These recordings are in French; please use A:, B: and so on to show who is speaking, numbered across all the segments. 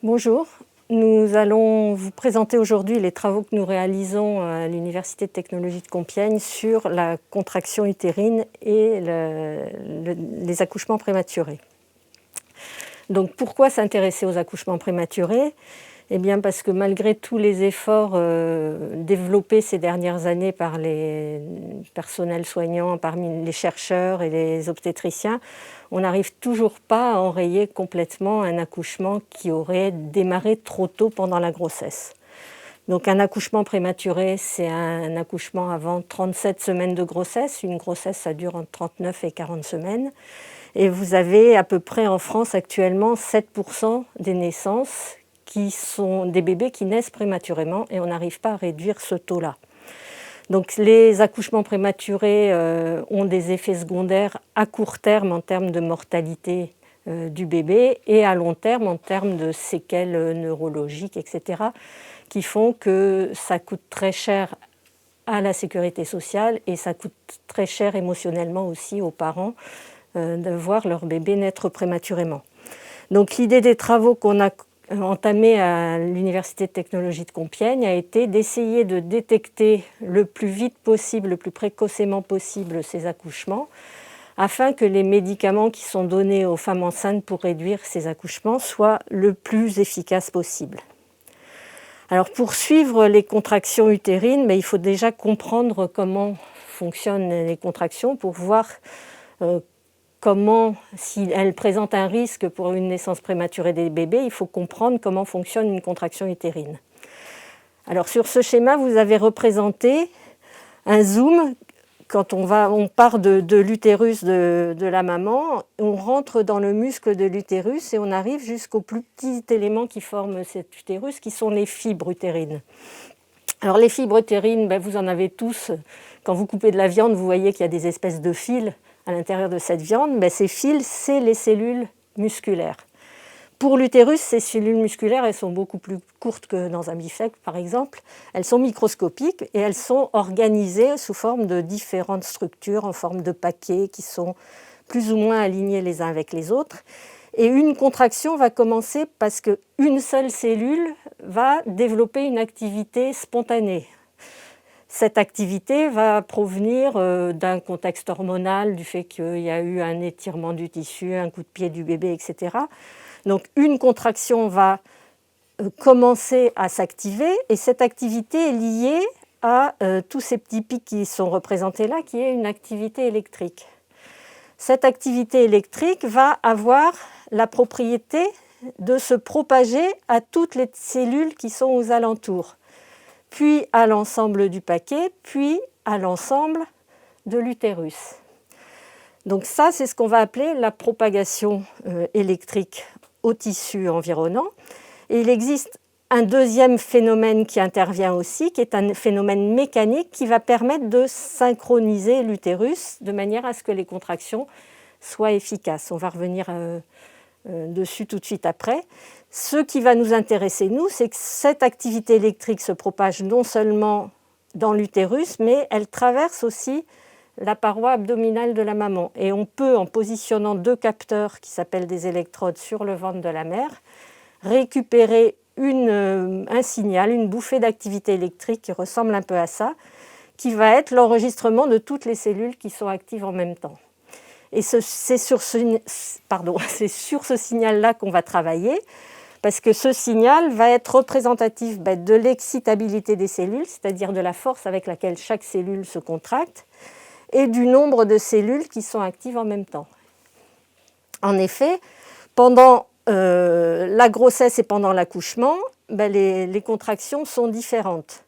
A: Bonjour, nous allons vous présenter aujourd'hui les travaux que nous réalisons à l'Université de technologie de Compiègne sur la contraction utérine et les accouchements prématurés. Donc pourquoi s'intéresser aux accouchements prématurés ? Eh bien parce que malgré tous les efforts développés ces dernières années par les personnels soignants, parmi les chercheurs et les obstétriciens, on n'arrive toujours pas à enrayer complètement un accouchement qui aurait démarré trop tôt pendant la grossesse. Donc un accouchement prématuré, c'est un accouchement avant 37 semaines de grossesse. Une grossesse, ça dure entre 39 et 40 semaines. Et vous avez à peu près en France actuellement 7% des naissances qui sont des bébés qui naissent prématurément et on n'arrive pas à réduire ce taux-là. Donc les accouchements prématurés ont des effets secondaires à court terme en termes de mortalité du bébé et à long terme en termes de séquelles neurologiques, etc., qui font que ça coûte très cher à la sécurité sociale et ça coûte très cher émotionnellement aussi aux parents de voir leur bébé naître prématurément. Donc l'idée des travaux qu'on a entamés à l'Université de technologie de Compiègne a été d'essayer de détecter le plus vite possible, le plus précocement possible ces accouchements, afin que les médicaments qui sont donnés aux femmes enceintes pour réduire ces accouchements soient le plus efficaces possible. Alors pour suivre les contractions utérines, il faut déjà comprendre comment fonctionnent les contractions pour voir si elles présentent un risque pour une naissance prématurée des bébés, il faut comprendre comment fonctionne une contraction utérine. Alors sur ce schéma, vous avez représenté un zoom. Quand on part de l'utérus de la maman, on rentre dans le muscle de l'utérus et on arrive jusqu'au plus petit élément qui forme cet utérus, qui sont les fibres utérines. Alors les fibres utérines, vous en avez tous. Quand vous coupez de la viande, vous voyez qu'il y a des espèces de fils à l'intérieur de cette viande. Ces fils, c'est les cellules musculaires. Pour l'utérus, ces cellules musculaires, elles sont beaucoup plus courtes que dans un bifect, par exemple. Elles sont microscopiques et elles sont organisées sous forme de différentes structures, en forme de paquets qui sont plus ou moins alignés les uns avec les autres. Et une contraction va commencer parce qu'une seule cellule va développer une activité spontanée. Cette activité va provenir d'un contexte hormonal, du fait qu'il y a eu un étirement du tissu, un coup de pied du bébé, etc. Donc une contraction va commencer à s'activer et cette activité est liée à tous ces petits pics qui sont représentés là, qui est une activité électrique. Cette activité électrique va avoir la propriété de se propager à toutes les cellules qui sont aux alentours, puis à l'ensemble du paquet, puis à l'ensemble de l'utérus. Donc ça, c'est ce qu'on va appeler la propagation électrique au tissu environnant. Et il existe un deuxième phénomène qui intervient aussi, qui est un phénomène mécanique qui va permettre de synchroniser l'utérus de manière à ce que les contractions soient efficaces. On va revenir dessus tout de suite après. Ce qui va nous intéresser, nous, c'est que cette activité électrique se propage non seulement dans l'utérus, mais elle traverse aussi la paroi abdominale de la maman. Et on peut, en positionnant deux capteurs qui s'appellent des électrodes sur le ventre de la mère, récupérer un signal, une bouffée d'activité électrique qui ressemble un peu à ça, qui va être l'enregistrement de toutes les cellules qui sont actives en même temps. Et c'est sur ce signal-là qu'on va travailler, parce que ce signal va être représentatif de l'excitabilité des cellules, c'est-à-dire de la force avec laquelle chaque cellule se contracte, et du nombre de cellules qui sont actives en même temps. En effet, pendant la grossesse et pendant l'accouchement, les contractions sont différentes.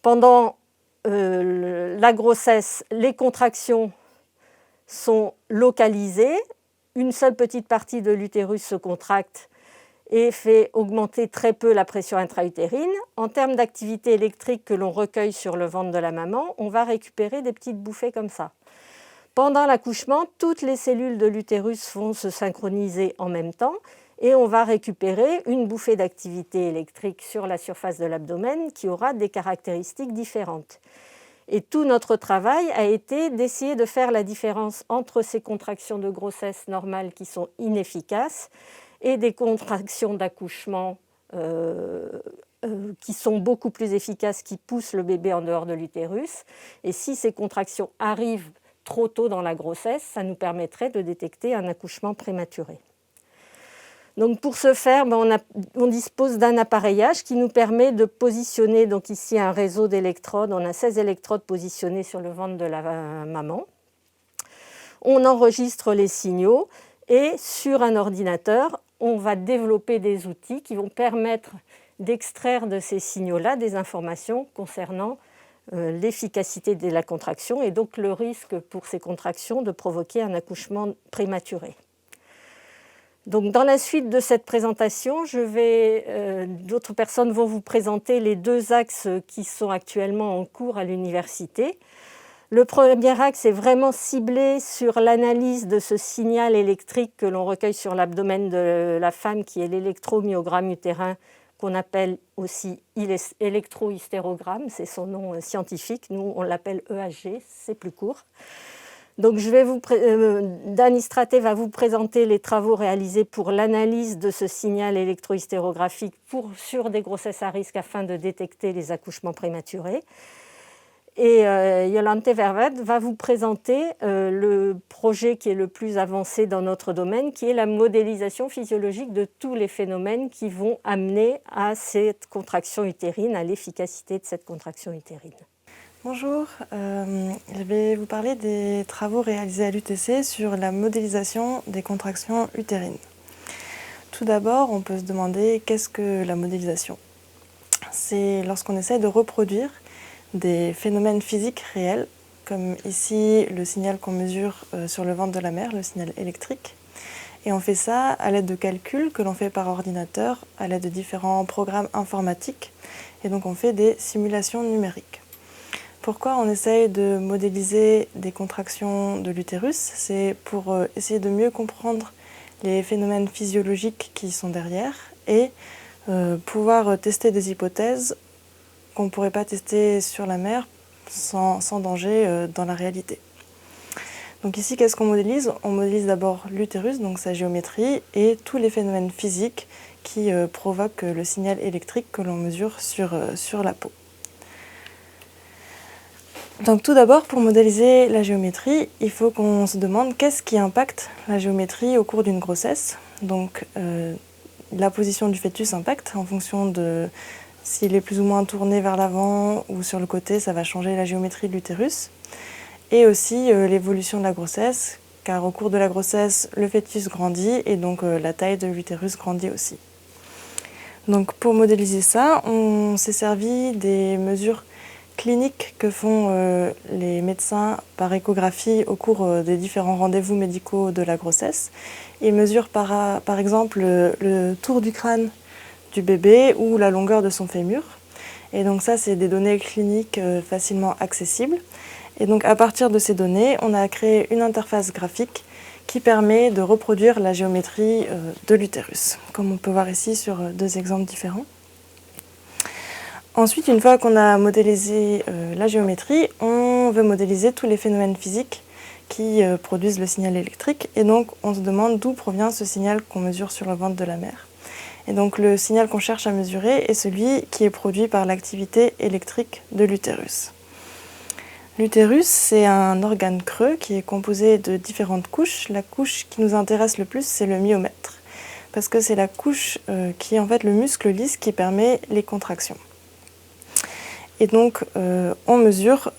A: Pendant la grossesse, les contractions sont localisées. Une seule petite partie de l'utérus se contracte et fait augmenter très peu la pression intra-utérine. En termes d'activité électrique que l'on recueille sur le ventre de la maman, on va récupérer des petites bouffées comme ça. Pendant l'accouchement, toutes les cellules de l'utérus vont se synchroniser en même temps et on va récupérer une bouffée d'activité électrique sur la surface de l'abdomen qui aura des caractéristiques différentes. Et tout notre travail a été d'essayer de faire la différence entre ces contractions de grossesse normales qui sont inefficaces et des contractions d'accouchement qui sont beaucoup plus efficaces, qui poussent le bébé en dehors de l'utérus. Et si ces contractions arrivent trop tôt dans la grossesse, ça nous permettrait de détecter un accouchement prématuré. Donc pour ce faire, on dispose d'un appareillage qui nous permet de positionner, donc ici un réseau d'électrodes, on a 16 électrodes positionnées sur le ventre de la maman. On enregistre les signaux et sur un ordinateur, on va développer des outils qui vont permettre d'extraire de ces signaux-là des informations concernant l'efficacité de la contraction et donc le risque pour ces contractions de provoquer un accouchement prématuré. Donc, dans la suite de cette présentation, d'autres personnes vont vous présenter les 2 axes qui sont actuellement en cours à l'université. Le premier axe est vraiment ciblé sur l'analyse de ce signal électrique que l'on recueille sur l'abdomen de la femme, qui est l'électromyogramme utérin, qu'on appelle aussi électrohystérogramme, c'est son nom scientifique. Nous, on l'appelle EHG, c'est plus court. Donc, Dany Straté va vous présenter les travaux réalisés pour l'analyse de ce signal électrohystérographique sur des grossesses à risque afin de détecter les accouchements prématurés. Et Jolante Verwad va vous présenter le projet qui est le plus avancé dans notre domaine, qui est la modélisation physiologique de tous les phénomènes qui vont amener à cette contraction utérine, à l'efficacité de cette contraction utérine.
B: Bonjour, je vais vous parler des travaux réalisés à l'UTC sur la modélisation des contractions utérines. Tout d'abord, on peut se demander qu'est-ce que la modélisation ? C'est lorsqu'on essaie de reproduire des phénomènes physiques réels, comme ici le signal qu'on mesure sur le ventre de la mère, le signal électrique. Et on fait ça à l'aide de calculs que l'on fait par ordinateur, à l'aide de différents programmes informatiques. Et donc on fait des simulations numériques. Pourquoi on essaye de modéliser des contractions de l'utérus ? C'est pour essayer de mieux comprendre les phénomènes physiologiques qui sont derrière et pouvoir tester des hypothèses qu'on ne pourrait pas tester sur la mère sans danger dans la réalité. Donc ici, qu'est-ce qu'on modélise ? On modélise d'abord l'utérus, donc sa géométrie, et tous les phénomènes physiques qui provoquent le signal électrique que l'on mesure sur la peau. Donc tout d'abord, pour modéliser la géométrie, il faut qu'on se demande qu'est-ce qui impacte la géométrie au cours d'une grossesse. Donc la position du fœtus impacte en fonction de s'il est plus ou moins tourné vers l'avant ou sur le côté, ça va changer la géométrie de l'utérus. Et aussi l'évolution de la grossesse, car au cours de la grossesse, le fœtus grandit et donc la taille de l'utérus grandit aussi. Donc pour modéliser ça, on s'est servi des mesures cliniques que font les médecins par échographie au cours des différents rendez-vous médicaux de la grossesse. Ils mesurent par exemple le tour du crâne du bébé ou la longueur de son fémur. Et donc ça, c'est des données cliniques facilement accessibles. Et donc à partir de ces données, on a créé une interface graphique qui permet de reproduire la géométrie de l'utérus, comme on peut voir ici sur 2 exemples différents. Ensuite, une fois qu'on a modélisé la géométrie, on veut modéliser tous les phénomènes physiques qui produisent le signal électrique. Et donc, on se demande d'où provient ce signal qu'on mesure sur le ventre de la mère. Et donc, le signal qu'on cherche à mesurer est celui qui est produit par l'activité électrique de l'utérus. L'utérus, c'est un organe creux qui est composé de différentes couches. La couche qui nous intéresse le plus, c'est le myomètre, parce que c'est la couche qui est en fait le muscle lisse qui permet les contractions. Et donc, on mesure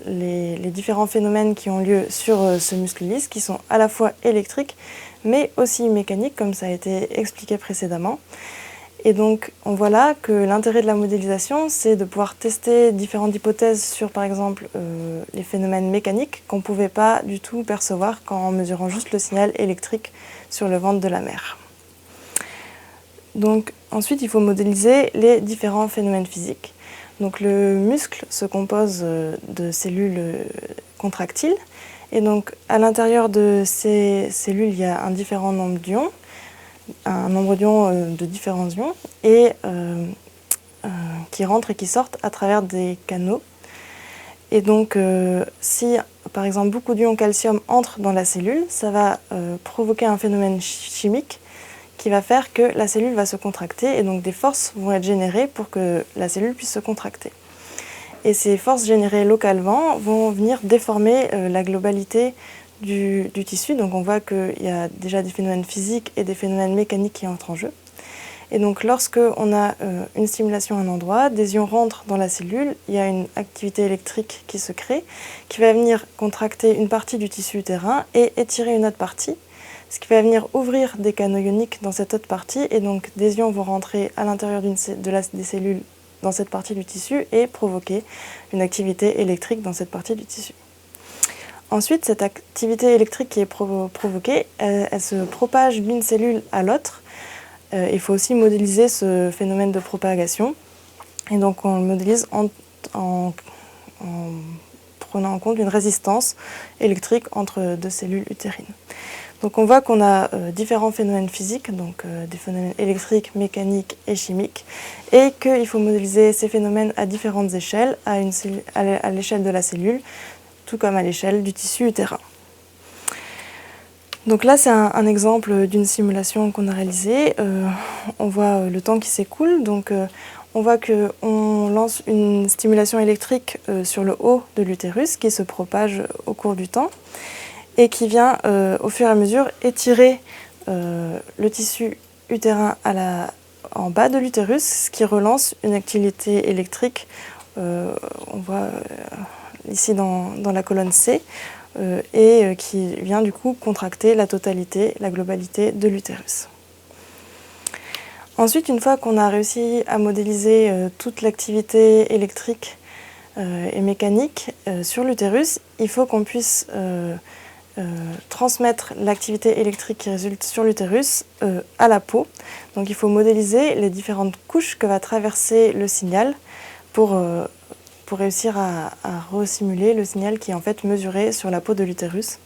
B: les différents phénomènes qui ont lieu sur ce muscle lisse, qui sont à la fois électriques, mais aussi mécaniques, comme ça a été expliqué précédemment. Et donc, on voit là que l'intérêt de la modélisation, c'est de pouvoir tester différentes hypothèses sur, par exemple, les phénomènes mécaniques qu'on ne pouvait pas du tout percevoir en mesurant juste le signal électrique sur le ventre de la mère. Donc, ensuite, il faut modéliser les différents phénomènes physiques. Donc le muscle se compose de cellules contractiles et donc à l'intérieur de ces cellules, il y a un différent nombre d'ions, un nombre d'ions de différents ions et qui rentrent et qui sortent à travers des canaux. Et donc si par exemple beaucoup d'ions calcium entrent dans la cellule, ça va provoquer un phénomène chimique qui va faire que la cellule va se contracter et donc des forces vont être générées pour que la cellule puisse se contracter. Et ces forces générées localement vont venir déformer la globalité du tissu. Donc on voit qu'il y a déjà des phénomènes physiques et des phénomènes mécaniques qui entrent en jeu. Et donc lorsqu'on a une stimulation à un endroit, des ions rentrent dans la cellule, il y a une activité électrique qui se crée, qui va venir contracter une partie du tissu utérin et étirer une autre partie, ce qui va venir ouvrir des canaux ioniques dans cette autre partie, et donc des ions vont rentrer à l'intérieur des cellules dans cette partie du tissu et provoquer une activité électrique dans cette partie du tissu. Ensuite, cette activité électrique qui est provoquée, elle se propage d'une cellule à l'autre. Il faut aussi modéliser ce phénomène de propagation. Et donc on le modélise en prenant en compte une résistance électrique entre deux cellules utérines. Donc on voit qu'on a différents phénomènes physiques, donc des phénomènes électriques, mécaniques et chimiques, et qu'il faut modéliser ces phénomènes à différentes échelles, à l'échelle de la cellule, tout comme à l'échelle du tissu utérin. Donc là, c'est un exemple d'une simulation qu'on a réalisée. On voit le temps qui s'écoule. Donc, on voit qu'on lance une stimulation électrique sur le haut de l'utérus qui se propage au cours du temps et qui vient, au fur et à mesure, étirer le tissu utérin en bas de l'utérus, ce qui relance une activité électrique. On voit ici dans la colonne C. Et qui vient du coup contracter la totalité, la globalité de l'utérus. Ensuite, une fois qu'on a réussi à modéliser toute l'activité électrique et mécanique sur l'utérus, il faut qu'on puisse transmettre l'activité électrique qui résulte sur l'utérus à la peau. Donc il faut modéliser les différentes couches que va traverser le signal pour réussir à resimuler le signal qui est en fait mesuré sur la peau de l'utérus.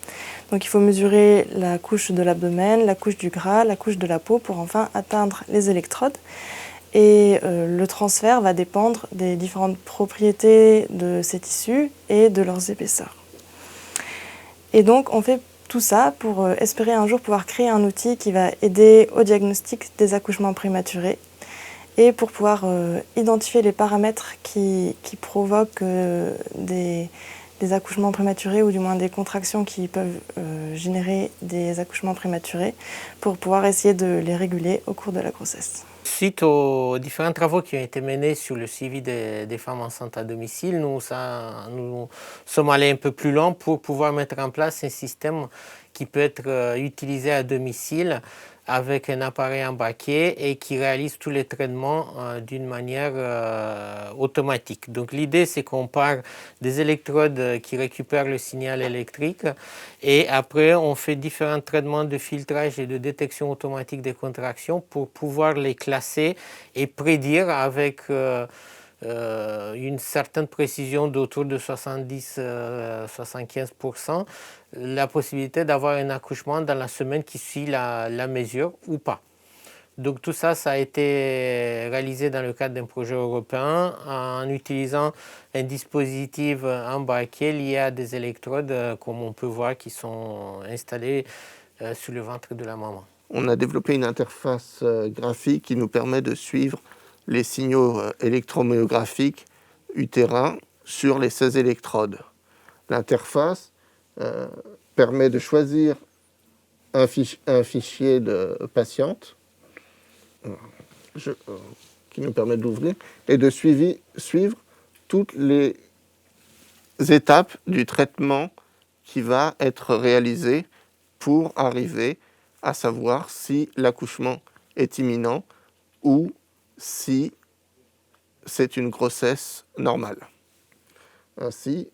B: Donc il faut mesurer la couche de l'abdomen, la couche du gras, la couche de la peau pour enfin atteindre les électrodes. Et le transfert va dépendre des différentes propriétés de ces tissus et de leurs épaisseurs. Et donc on fait tout ça pour espérer un jour pouvoir créer un outil qui va aider au diagnostic des accouchements prématurés et pour pouvoir identifier les paramètres qui provoquent des accouchements prématurés ou du moins des contractions qui peuvent générer des accouchements prématurés pour pouvoir essayer de les réguler au cours de la grossesse.
C: Suite aux différents travaux qui ont été menés sur le suivi des femmes enceintes à domicile, nous sommes allés un peu plus loin pour pouvoir mettre en place un système qui peut être utilisé à domicile avec un appareil embarqué et qui réalise tous les traitements d'une manière automatique. Donc l'idée, c'est qu'on part des électrodes qui récupèrent le signal électrique et après on fait différents traitements de filtrage et de détection automatique des contractions pour pouvoir les classer et prédire avec une certaine précision d'autour de 70-75% la possibilité d'avoir un accouchement dans la semaine qui suit la mesure ou pas. Donc tout ça, ça a été réalisé dans le cadre d'un projet européen en utilisant un dispositif embarqué lié à des électrodes, comme on peut voir, qui sont installées sur le ventre de la maman.
D: On a développé une interface graphique qui nous permet de suivre les signaux électromyographiques utérins sur les 16 électrodes. L'interface permet de choisir un fichier de patiente qui nous permet de l'ouvrir et de suivre toutes les étapes du traitement qui va être réalisé pour arriver à savoir si l'accouchement est imminent ou si c'est une grossesse normale. Ainsi,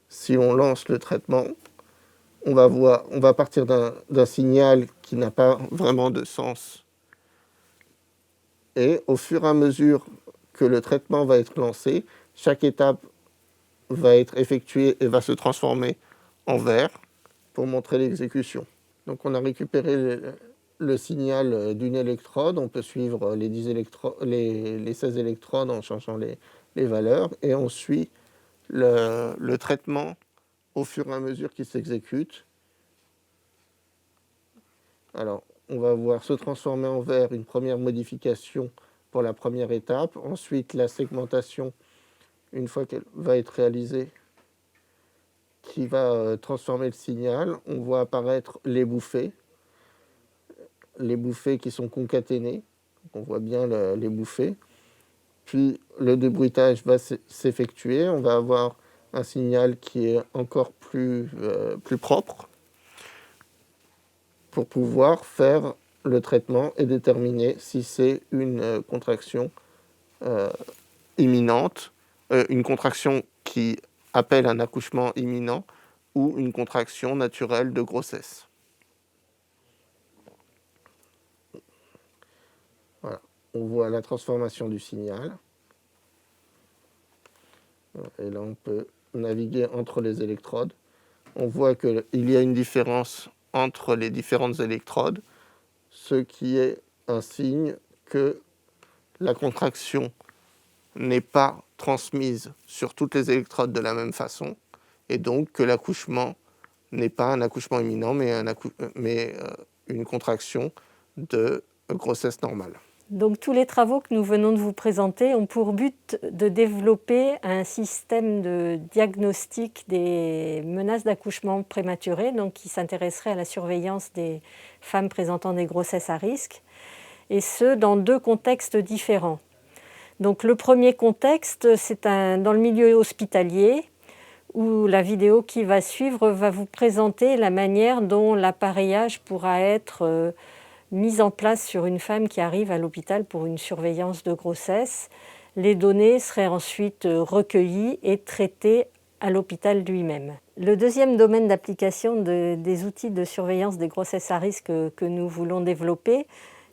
D: si on lance le traitement, on va partir d'un signal qui n'a pas vraiment de sens. Et au fur et à mesure que le traitement va être lancé, chaque étape va être effectuée et va se transformer en vert pour montrer l'exécution. Donc on a récupéré le signal d'une électrode, on peut suivre les 16 électrodes en changeant les valeurs et on suit le traitement au fur et à mesure qu'il s'exécute. Alors, on va voir se transformer en vert une première modification pour la première étape. Ensuite, la segmentation, une fois qu'elle va être réalisée, qui va transformer le signal. On voit apparaître les bouffées qui sont concaténées. On voit bien les bouffées. Puis le débruitage va s'effectuer. On va avoir un signal qui est encore plus propre pour pouvoir faire le traitement et déterminer si c'est une contraction imminente, une contraction qui appelle un accouchement imminent ou une contraction naturelle de grossesse. Voilà. On voit la transformation du signal. Et là, on peut naviguer entre les électrodes. On voit qu'il y a une différence entre les différentes électrodes, ce qui est un signe que la contraction n'est pas transmise sur toutes les électrodes de la même façon, et donc que l'accouchement n'est pas un accouchement imminent, mais une contraction de grossesse normale.
A: Donc tous les travaux que nous venons de vous présenter ont pour but de développer un système de diagnostic des menaces d'accouchement prématuré, donc qui s'intéresserait à la surveillance des femmes présentant des grossesses à risque, et ce dans 2 contextes différents. Donc le premier contexte, c'est dans le milieu hospitalier, où la vidéo qui va suivre va vous présenter la manière dont l'appareillage pourra être mise en place sur une femme qui arrive à l'hôpital pour une surveillance de grossesse. Les données seraient ensuite recueillies et traitées à l'hôpital lui-même. Le deuxième domaine d'application des outils de surveillance des grossesses à risque que nous voulons développer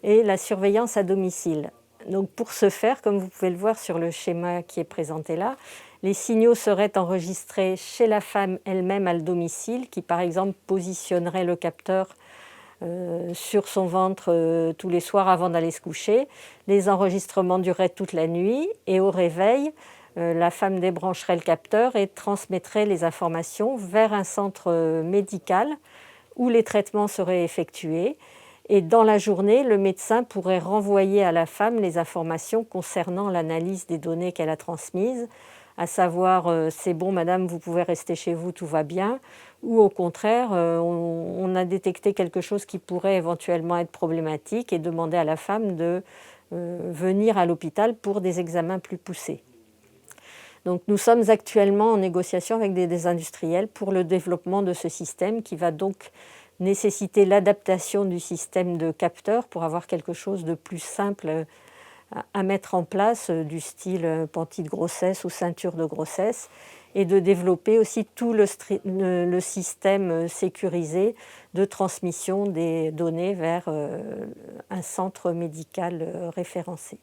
A: est la surveillance à domicile. Donc pour ce faire, comme vous pouvez le voir sur le schéma qui est présenté là, les signaux seraient enregistrés chez la femme elle-même à le domicile, qui par exemple positionnerait le capteur sur son ventre tous les soirs avant d'aller se coucher. Les enregistrements dureraient toute la nuit et au réveil, la femme débrancherait le capteur et transmettrait les informations vers un centre médical où les traitements seraient effectués. Et dans la journée, le médecin pourrait renvoyer à la femme les informations concernant l'analyse des données qu'elle a transmises, à savoir c'est bon madame, vous pouvez rester chez vous, tout va bien, ou au contraire, on a détecté quelque chose qui pourrait éventuellement être problématique et demander à la femme de venir à l'hôpital pour des examens plus poussés. Donc nous sommes actuellement en négociation avec des industriels pour le développement de ce système qui va donc nécessiter l'adaptation du système de capteurs pour avoir quelque chose de plus simple à mettre en place, du style panty de grossesse ou ceinture de grossesse, et de développer aussi tout le système sécurisé de transmission des données vers un centre médical référencé.